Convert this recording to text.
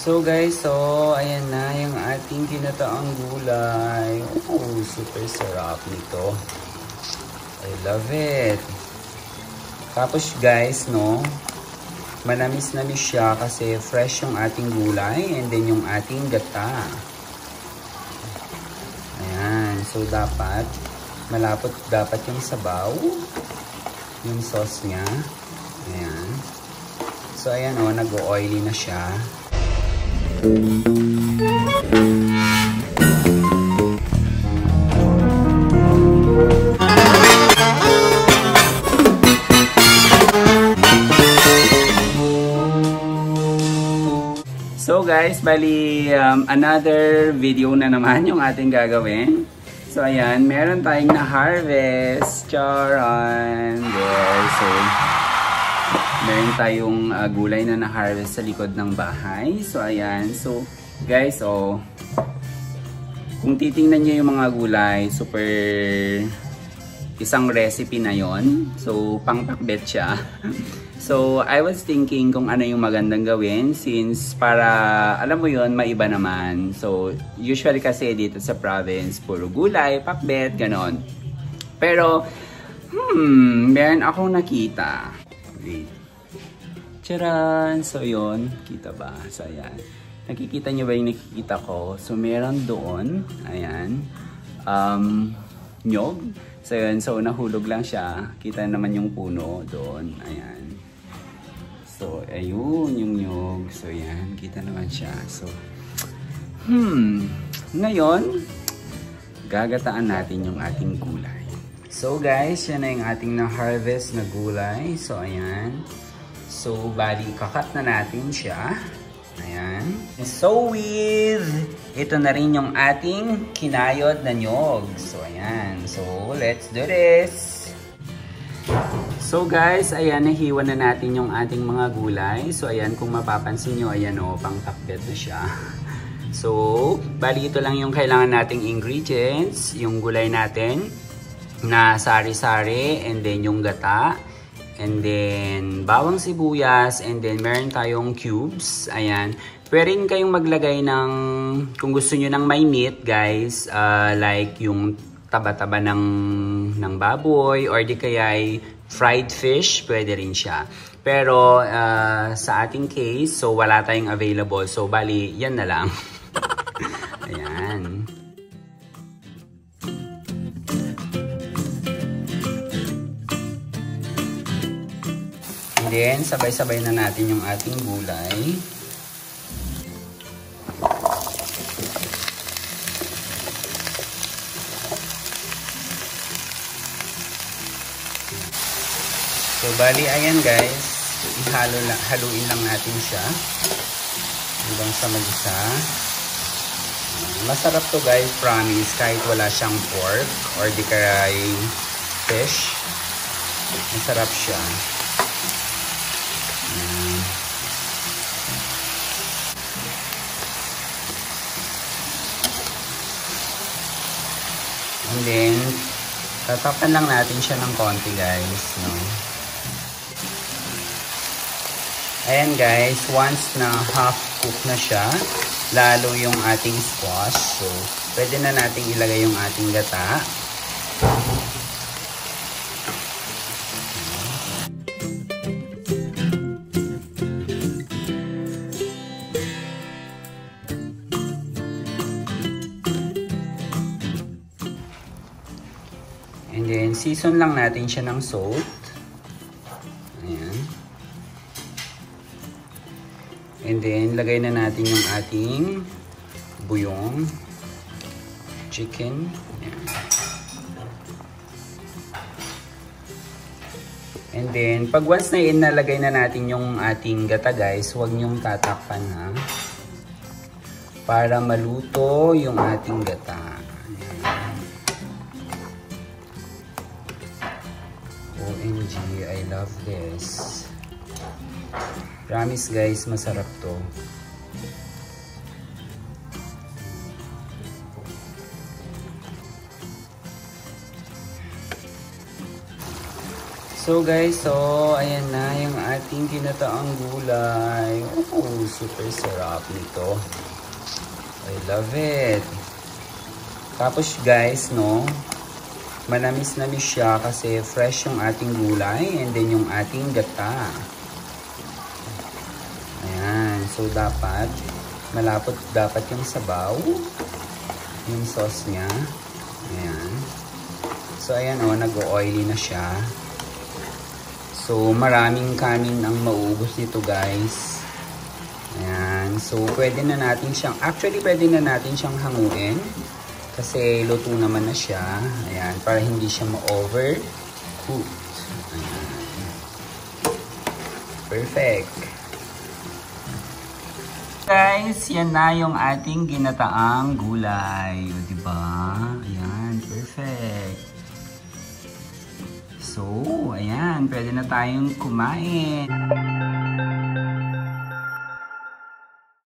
So guys, ayan na yung ating ginataang gulay. Oh, super sarap nito. I love it. Tapos guys, no, manamis-namis siya kasi fresh yung ating gulay and then yung ating gata. Ayan, so dapat malapot dapat yung sabaw, yung sauce niya. Ayan. So ayan nag-oily na siya. So guys, bali another video na naman yung ating gagawin. So ayan, meron tayong na-harvest. Charan! There. So, meron tayong gulay na na-harvest sa likod ng bahay. So ayan. So guys, kung titingnan nyo yung mga gulay, super isang recipe na yon. So pangpakbet siya. So I was thinking kung ano yung magandang gawin since para alam mo yon maiba naman. So usually kasi dito sa province puro gulay, pakbet, ganon. Pero meron akong nakita. Wait. Tcharan! So yun, kita ba? So ayan. Nakikita nyo ba yung nakikita ko? So meron doon, ayan, nyog. So yun, so nahulog lang siya. Kita naman yung puno doon, ayan. So ayun yung nyog. So yan, kita naman siya. So, ngayon, gagataan natin yung ating gulay. So guys, yan na yung ating na-harvest na gulay. So ayan. So, bali, kakat na natin siya. Ayan. So, ito na rin yung ating kinayod na nyog. So, ayan. So, let's do this. So, guys, ayan, nahiwa na natin yung ating mga gulay. So, ayan, kung mapapansin nyo, ayan pang takbet na siya. So, bali, ito lang yung kailangan nating ingredients. Yung gulay natin na sari-sari and then yung gata. And then, bawang sibuyas. And then, meron tayong cubes. Ayan. Pwede kayong maglagay ng, kung gusto nyo ng may meat, guys. Like yung taba-taba ng baboy. Or di kaya fried fish. Pwede rin siya. Pero, sa ating case, so wala tayong available. So, bali, yan na lang. Ayan. Then, sabay-sabay na natin yung ating gulay. So, bali, ayan guys. Haluin lang natin siya. Hanggang sa mag-isa. Masarap to guys, promise. Kahit wala siyang pork or di kaya fish. Masarap siya. And then, tatapan lang natin siya ng konti guys, no? Ayan guys, once na half cook na siya, lalo yung ating squash, so pwede na nating ilagay yung ating gata. And then, season lang natin siya ng salt. Ayan. And then, lagay na natin yung ating buyong. Chicken. Ayan. And then, pag once na inalagay na natin yung ating gata guys, huwag niyong tatakpan ha. Para maluto yung ating gata. OMG, I love this. Promise guys, masarap to. So guys, ayan na yung ating ginataang gulay. Oh, super sarap nito. I love it. Tapos guys, no, manamis-namis siya kasi fresh yung ating gulay and then yung ating gata. Ayan, so dapat malapot dapat yung sabaw, yung sauce niya. Ayan. So ayan nag-oily na siya. So maraming kanin ang mauubos nito guys. Ayan, so pwede na natin siyang, actually pwede na natin siyang hanguin. Kasi luto naman na siya. Ayan, para hindi siya ma-overcooked. Ayan. Perfect. Guys, yan na yung ating ginataang gulay. O, diba? Ayan, perfect. So, ayan, pwede na tayong kumain.